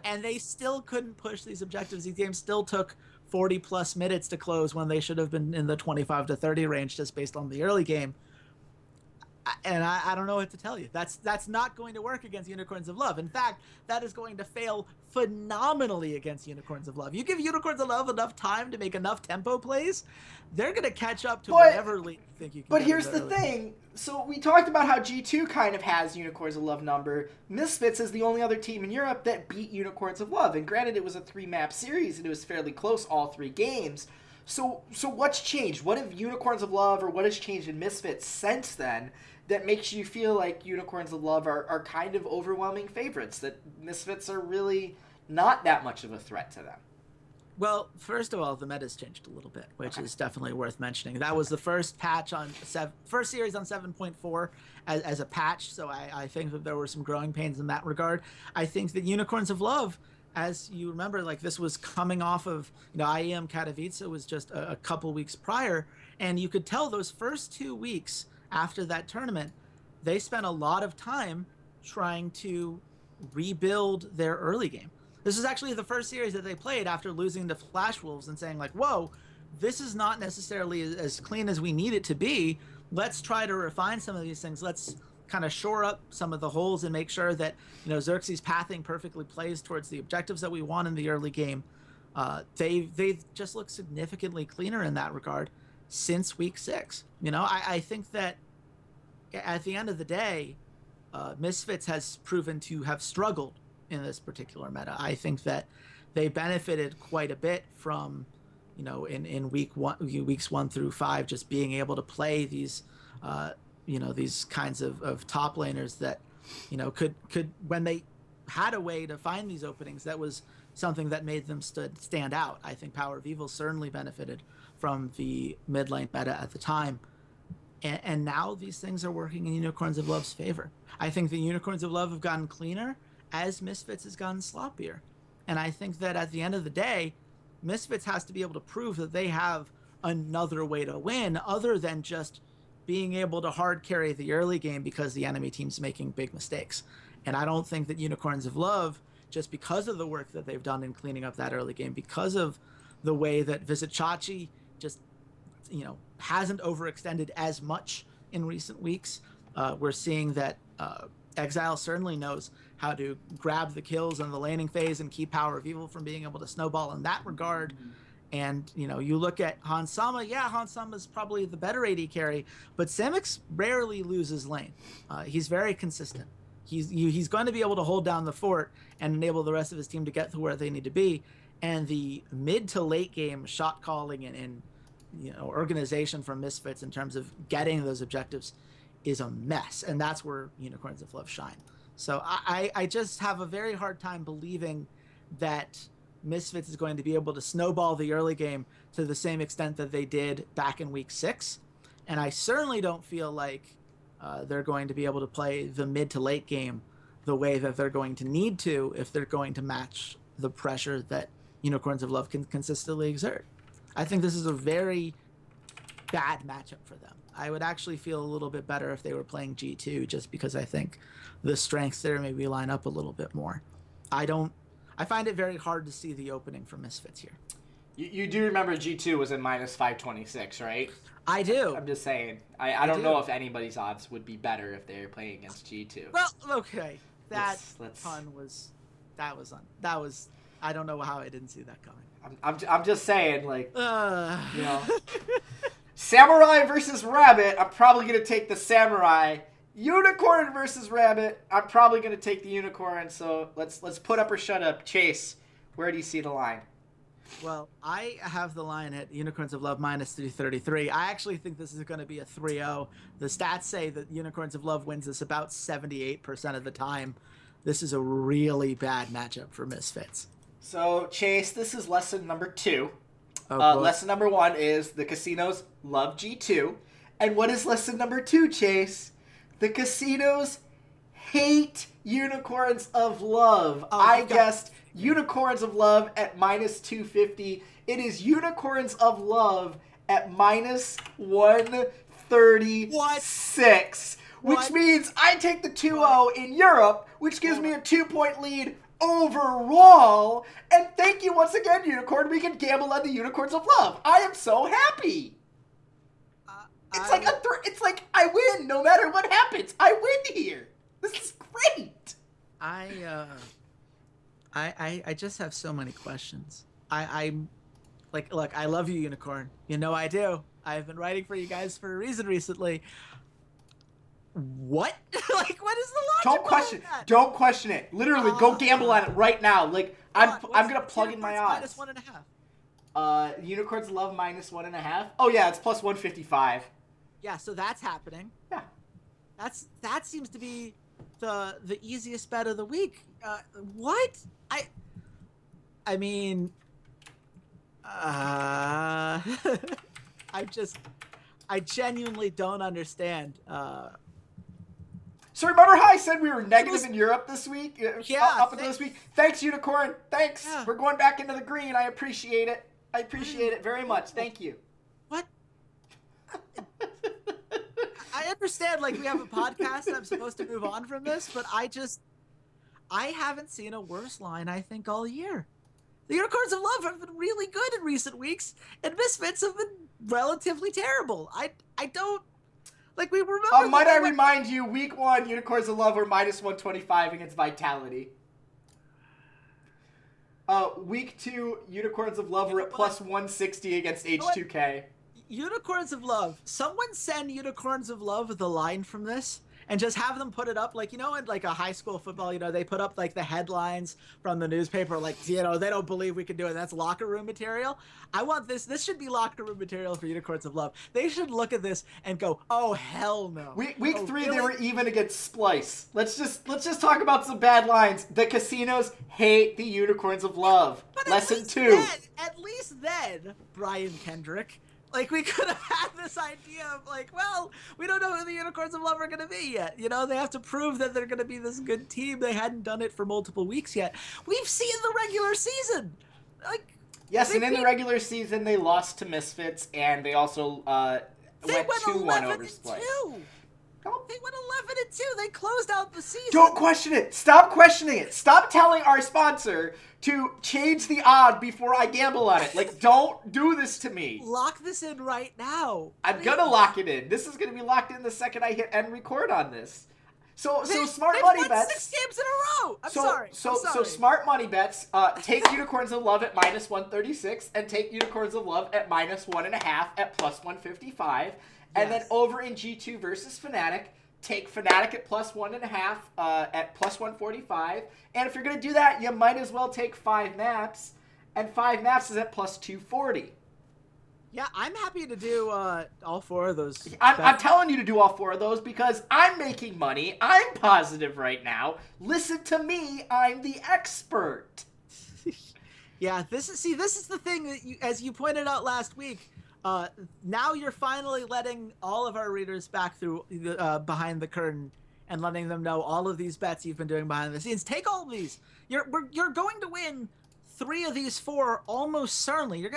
and they still couldn't push these objectives. These games still took 40 plus minutes to close when they should have been in the 25 to 30 range just based on the early game. I don't know what to tell you. That's not going to work against Unicorns of Love. In fact, that is going to fail phenomenally against Unicorns of Love. You give Unicorns of Love enough time to make enough tempo plays, they're going to catch up to whatever lead you think you can. But here's the thing. So we talked about how G2 kind of has Unicorns of Love number. Misfits is the only other team in Europe that beat Unicorns of Love. And granted, it was a 3-map series, and it was fairly close all 3 games. So what's changed? What have Unicorns of Love, or what has changed in Misfits since then that makes you feel like Unicorns of Love are kind of overwhelming favorites, that Misfits are really not that much of a threat to them? Well, first of all, the meta's changed a little bit, which is definitely worth mentioning. That was the first patch on first series on 7.4 as a patch, so I think that there were some growing pains in that regard. I think that Unicorns of Love, as you remember, like, this was coming off of, IEM Katowice was just a couple weeks prior, and you could tell those first 2 weeks after that tournament, they spent a lot of time trying to rebuild their early game. This is actually the first series that they played after losing to Flash Wolves and saying, like, whoa, this is not necessarily as clean as we need it to be. Let's try to refine some of these things. Let's kind of shore up some of the holes and make sure that, Xerxes' pathing perfectly plays towards the objectives that we want in the early game. They've just looked significantly cleaner in that regard since week 6. I think that at the end of the day, Misfits has proven to have struggled in this particular meta. I think that they benefited quite a bit from, in weeks 1 through 5, just being able to play these, these kinds of top laners that, could when they had a way to find these openings, that was something that made them stand out. I think Power of Evil certainly benefited from the mid lane meta at the time. And now these things are working in Unicorns of Love's favor. I think the Unicorns of Love have gotten cleaner as Misfits has gotten sloppier. And I think that at the end of the day, Misfits has to be able to prove that they have another way to win other than just being able to hard carry the early game because the enemy team's making big mistakes. And I don't think that Unicorns of Love, just because of the work that they've done in cleaning up that early game, because of the way that Visitachi just, hasn't overextended as much in recent weeks, we're seeing that Exile certainly knows how to grab the kills in the laning phase and keep Power of Evil from being able to snowball in that regard. And, you look at Hansama, Hansama's probably the better AD carry, but Samix rarely loses lane. He's very consistent. He's going to be able to hold down the fort and enable the rest of his team to get to where they need to be. And the mid to late game shot calling and organization from Misfits in terms of getting those objectives is a mess. And that's where Unicorns of Love shine. So I just have a very hard time believing that Misfits is going to be able to snowball the early game to the same extent that they did back in week 6. And I certainly don't feel like they're going to be able to play the mid to late game the way that they're going to need to if they're going to match the pressure that Unicorns of Love can consistently exert. I think this is a very bad matchup for them. I would actually feel a little bit better if they were playing G2, just because I think the strengths there maybe line up a little bit more. I find it very hard to see the opening for Misfits here. You do remember G2 was in minus 526, right? I do. I'm just saying. I don't know if anybody's odds would be better if they were playing against G2. Well, okay. That was I don't know how I didn't see that coming. I'm just saying, like, Samurai versus Rabbit, I'm probably going to take the Samurai. Unicorn versus Rabbit, I'm probably going to take the Unicorn. So let's put up or shut up. Chase, where do you see the line? Well, I have the line at Unicorns of Love minus 333. I actually think this is going to be a 3-0. The stats say that Unicorns of Love wins this about 78% of the time. This is a really bad matchup for Misfits. So, Chase, this is lesson number 2. Lesson number 1 is the casinos love G2. And what is lesson number 2, Chase? The casinos hate Unicorns of Love. I guessed Unicorns of Love at minus 250. It is Unicorns of Love at minus 136. Which means I take the 2-0 in Europe, which gives me a 2-point lead overall. And thank you once again, Unicorn. We can gamble on the Unicorns of Love. I am so happy. It's like I win no matter what happens. I win here. This is great. I just have so many questions. I'm like, look, I love you, Unikrn. You know I do. I've been writing for you guys for a reason recently. What? Like, what is the logic? Don't question it. Literally, go gamble on it right now. Like, I'm gonna plug in my odds. -1.5. Unikrn's love -1.5. Oh yeah, it's plus 155. Yeah, so that's happening. Yeah. That seems to be the easiest bet of the week. What? I mean, I genuinely don't understand. So remember how I said we were negative in Europe this week? Yeah. Up until this week? Thanks, Unikrn. Thanks. Yeah. We're going back into the green. I appreciate it. I appreciate it very much. Thank you. What? I understand, like, we have a podcast and I'm supposed to move on from this, but I haven't seen a worse line, I think, all year. The Unicorns of Love have been really good in recent weeks, and Misfits have been relatively terrible. I don't... Like, we remember... might I remind you, week 1, Unicorns of Love were -125 against Vitality. Week 2, Unicorns of Love were at plus 160 against H2K. Unicorns of Love. Someone send Unicorns of Love the line from this and just have them put it up. Like, you know, in like a high school football, you know, they put up like the headlines from the newspaper, like, you know, they don't believe we can do it. That's locker room material. I want this. This should be locker room material for Unicorns of Love. They should look at this and go, oh, hell no. Week 3, really? They were even against Splice. Let's just talk about some bad lines. The casinos hate the Unicorns of Love. But Lesson 2. At least then, Brian Kendrick, like, we could have had this idea of, like, well, we don't know who the Unicorns of Love are going to be yet. You know, they have to prove that they're going to be this good team. They hadn't done it for multiple weeks yet. We've seen the regular season. Like, yes, and in the regular season, they lost to Misfits, and they also went 2-1 over Splice. They went 11-2. They closed out the season. Don't question it. Stop questioning it. Stop telling our sponsor to change the odd before I gamble on it. Like, don't do this to me. Lock this in right now. I'm gonna lock it in. This is gonna be locked in the second I hit end record on this. So smart money bets. 6 games in a row. I'm sorry. So smart money bets. Take Unicorns of Love at -136 and take Unicorns of Love at -1.5 at plus 155. And then over in G2 versus Fnatic, take Fnatic at plus 1.5 at plus 145. And if you're going to do that, you might as well take 5 maps. And 5 maps is at plus 240. Yeah, I'm happy to do all 4 of those. I'm telling you to do all 4 of those because I'm making money. I'm positive right now. Listen to me. I'm the expert. Yeah, this is the thing that as you pointed out last week. Now you're finally letting all of our readers back through behind the curtain and letting them know all of these bets you've been doing behind the scenes. Take all of these. You're going to win 3 of these 4 almost certainly.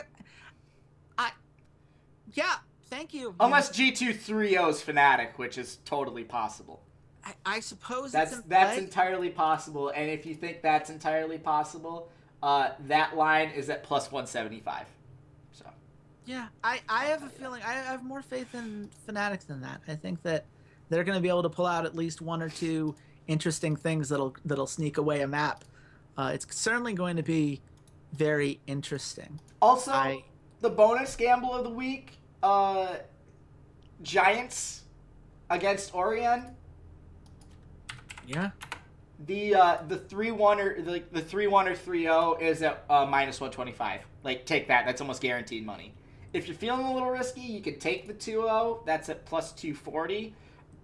Yeah, thank you. Unless G2 3-0s Fnatic, which is totally possible. I suppose that's entirely possible. And if you think that's entirely possible, that line is at plus 175. So. Yeah, I have a feeling I have more faith in Fnatic than that. I think that they're going to be able to pull out at least 1 or 2 interesting things that'll sneak away a map. It's certainly going to be very interesting. Also, the bonus gamble of the week, Giants against Orion. Yeah. The 3-1 or the 3-1 or 3-0 is at -125. Like, take that. That's almost guaranteed money. If you're feeling a little risky, you could take the 2-0. That's at plus 240.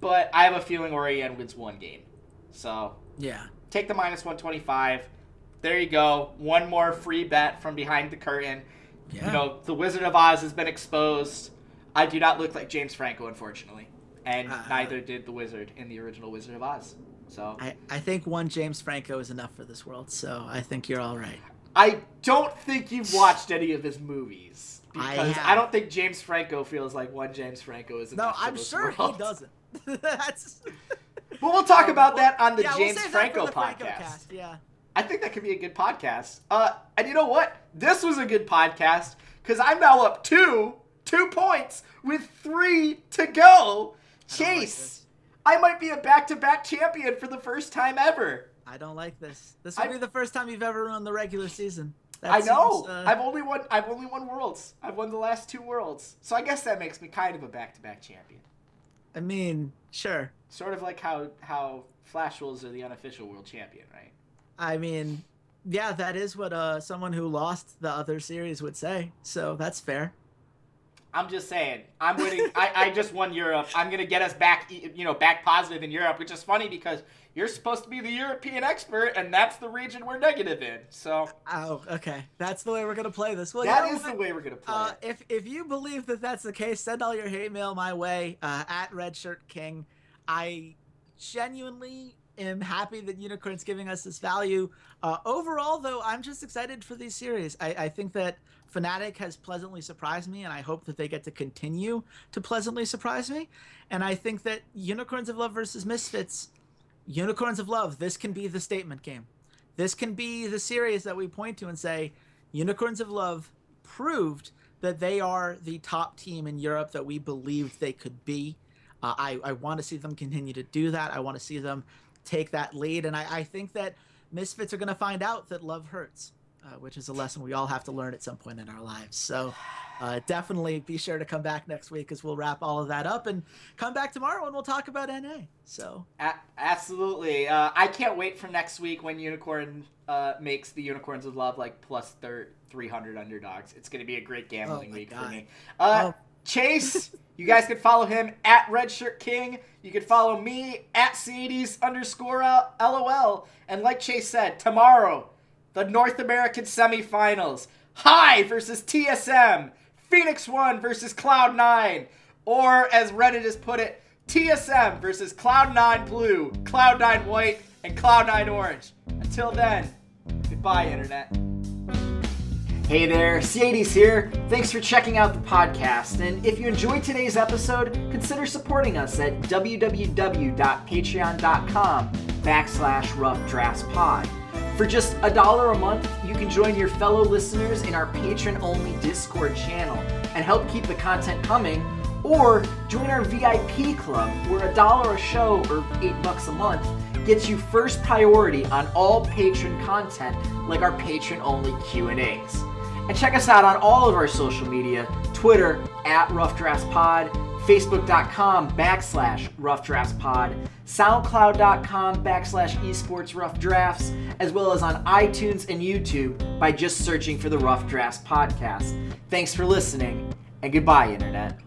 But I have a feeling Orion wins 1 game. So, yeah. Take the -125. There you go. 1 more free bet from behind the curtain. Yeah. You know, the Wizard of Oz has been exposed. I do not look like James Franco, unfortunately. And neither did the Wizard in the original Wizard of Oz. So I think 1 James Franco is enough for this world, so I think you're all right. I don't think you've watched any of his movies. Because I don't think James Franco feels like 1 James Franco is enough for this world. No, I'm sure he doesn't. But we'll talk about that on the James Franco podcast. Yeah. I think that could be a good podcast. And you know what? This was a good podcast because I'm now up 2 2 points with 3 to go. Chase, I might be a back-to-back champion for the first time ever. I don't like this. This will be the first time you've ever won the regular season. I know. I've only won Worlds. I've won the last 2 Worlds. So I guess that makes me kind of a back-to-back champion. I mean, sure. Sort of like how Flash Wolves are the unofficial world champion, right? I mean, yeah, that is what someone who lost the other series would say. So that's fair. I'm just saying. I'm winning. I just won Europe. I'm going to get us back, back positive in Europe, which is funny because you're supposed to be the European expert, and that's the region we're negative in. So. Oh, okay. That's the way we're going to play this. Well, that is the way we're going to play it. If you believe that that's the case, send all your hate mail my way at RedShirtKing. I genuinely am happy that Unikrn's giving us this value. Overall, though, I'm just excited for these series. I think that Fnatic has pleasantly surprised me, and I hope that they get to continue to pleasantly surprise me. And I think that Unicorns of Love versus Misfits, Unicorns of Love, this can be the statement game. This can be the series that we point to and say, Unicorns of Love proved that they are the top team in Europe that we believed they could be. I want to see them continue to do that. I want to see them take that lead. And I think that Misfits are going to find out that love hurts, which is a lesson we all have to learn at some point in our lives. So definitely be sure to come back next week as we'll wrap all of that up, and come back tomorrow and we'll talk about NA. So absolutely. I can't wait for next week when Unikrn makes the Unicorns of Love like plus 300 underdogs. It's going to be a great gambling week for me. Chase, you guys can follow him at RedShirtKing. You can follow me at Ceades_LOL. And like Chase said, tomorrow, the North American semifinals. High versus TSM. Phoenix 1 versus Cloud9. Or, as Reddit has put it, TSM versus Cloud9 Blue, Cloud9 White, and Cloud9 Orange. Until then, goodbye, Internet. Hey there, Ceades here. Thanks for checking out the podcast. And if you enjoyed today's episode, consider supporting us at www.patreon.com/roughdraftspod. For just $1 a month, you can join your fellow listeners in our patron-only Discord channel and help keep the content coming, or join our VIP club where $1 a show or $8 a month gets you first priority on all patron content like our patron-only Q&As. And check us out on all of our social media, Twitter at @RoughDraftsPod, Facebook.com/RoughDraftsPod, SoundCloud.com/esportsroughdrafts, as well as on iTunes and YouTube by just searching for the Rough Drafts Podcast. Thanks for listening, and goodbye, Internet.